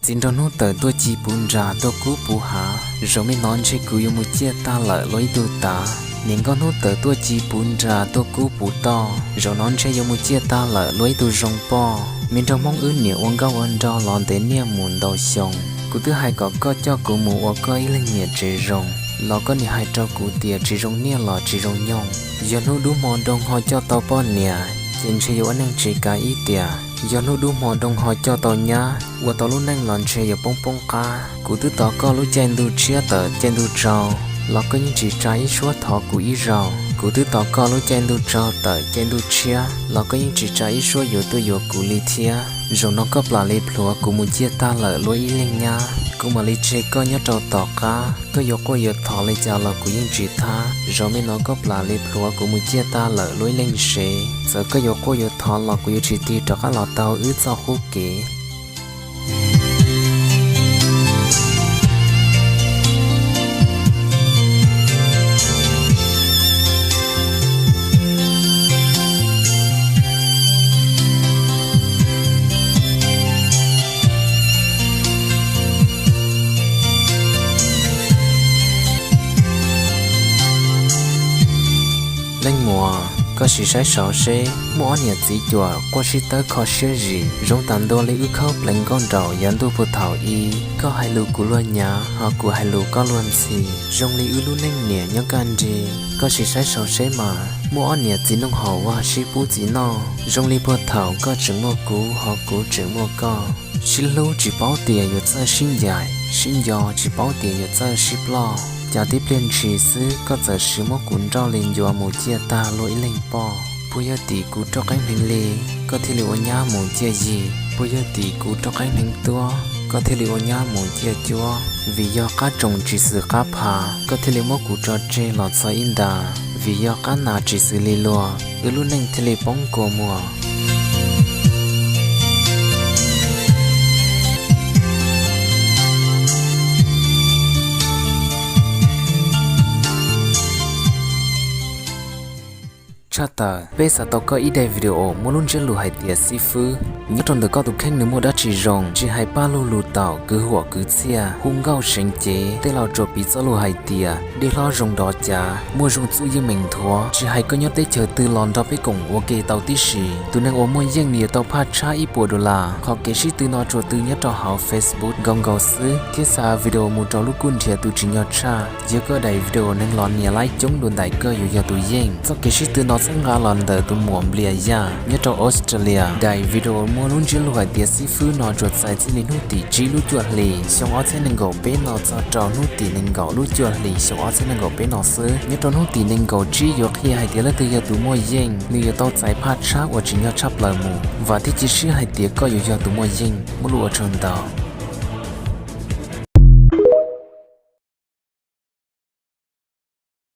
จินโดนูเตอตัวจีปุนราตัวกูปูหาเราไม่นอนใช้กูยมุเจียตาละลอยดูตาเนียงก็นูเตอตัวจีปุนราตัวกูปูตอเรานอนใช้ยมุเจียตาละลอยดูรงปอมินเรามองอื่นเหนียววังก้าวันดอลอนเตเนียมุนดอชงกูตื้อให้ก็เจ้ากูหมูว่าก็อีเล่งเหนียเจรงเราก็นี่ให้เจ้ากูเตียเจรงเนี่ยหล่อเจรงยงยันหูดูมองดงหอยเจ้าตอป้อนเนี่ยเจนเชียวอันนึงจีกาอีเตียย้อนดูหมอดงหอยเจ้าตอนยาว่าตอนรู้นั่งหลอนเชียปงปงกากูตื้อต่อก็รู้เจนดูเชียเตอเจนดูเจ้าเราก็ยังจีใจชัวทอกูอีเรากูตื้อต่อก็รู้เจนดูเจ้าเตอเจนดูเชียเราก็ยังจีใจชัวอยู่ตัวอยู่กูลีเทียเราน้องก็ปลาเล็บหัวกูมุเจียตาเหล่ลอยอีเล็งยากูมาลีเจก็ยัดเจ้าต่อกาก็ยกก็ยกทอเลยจ้าเรากูยังจีท่าเราไม่น้องก็ปลาเล็บหัวกูมุเจียตาเหล่ลอยเล็งเชเจอก็ยกก็ยกทอเรากูยังจีตีจากเราเตาอื้อเจ้าคู่เก๋เล่งมัวก็สิใช้สาวเช่มัวเนี่ยจีจัวกว่าสิเตอร์ขอเชื่อจีรงตันโดเลยอึเข้าเปล่งก้อนดอกยันตัวผู้เฒ่าอีก็ให้ลูกกูล้วนยาหากูให้ลูกก็ล้วนสีรงเลยอึรู้เล่งเนี่ยยังกันดีก็สิใช้สาวเช่มามัวเนี่ยจีน้องหอว่าชิปูจีนอรงเลยผู้เฒ่าก็จึงมัวกูหอกูจึงมัวก็ชิลูจีเป้าเตียอยู่เจ้าชิ้นใหญ่ชิ้นยอจีเป้าเตียอยู่เจ้าชิปล้อจากที่เปลี่ยนชีซื้อก็จะซื้อมกุนเจ้าเลียนยัวหมูเจียตาลอยเล่งปอผู้ยตีกูตอกไอ้หนึ่งเลก็ที่เหลือญาหมูเจียยีผู้ยตีกูตอกไอ้หนึ่งตัวก็ที่เหลือญาหมูเจียจัววิยาก้าจงจีซื้อก้าผาก็ที่เหลือมกุจอเจหลอดซอยอินดาวิยาก้านาจีซื้อลีลัวลุ่นหนึ่งที่เหลือป้องกัวมัวชาตาเบสตอกก็อีได้วิดีโอมลุ่นจะลู่ให้เตียซีฟื้นยัดตอนเด็กก็ตุกแข่งนึกโมดัชจงจีให้ป้าลู่ลู่เต่ากือหัวกือเสียหุ่งเก้าเชิงเจแต่เราจบปีจะลู่ให้เตียเดี๋ยวเราจงดอจ่ามัวจงสู้ยังเหม่งทัวจีให้ก็ยัดได้เจอตื่นหลอนดอไปกงวัวเกเต่าที่สีตัวนางโอมวยยังเนี่ยเต่าพาดชาอีปัวดลาขอเกชิตื่นนอจวตื่นยัดต่อหาเฟซบุ๊กกงเกาซื้อที่สาวิดีโอมูจอลูกกุนเทียตูจิยอดชาเยอะก็ได้วิดีโอนึงหลอนเนี่ยไล่จงโดนได้ก็อยู่ยาตัวเย่งจะเกชิตื่นนอสังกาหลอนเดตัวหมวมเบียยาเนี่ยตัวออสเตรเลียได้วิดีโอมัวลุ่นจิลหัวเดียซีฟื้นนอจดใส่จิลินุติจิลุจวดลีชงอเซนึงก็เป็นนอจอจอนุตินึงก็ลุจวดลีชงอเซนึงก็เป็นนอซื้อเนี่ยตัวนุตินึงก็จิยกเฮียให้เดียละตัวยาตัวมัวเย่งนี่ยาตัวใจพาดชาว่าจิยอดชับเลยมูว่าที่จิชื่อให้เดียก็อยู่ยาตัวมัวเย่งมุลุอชนดาว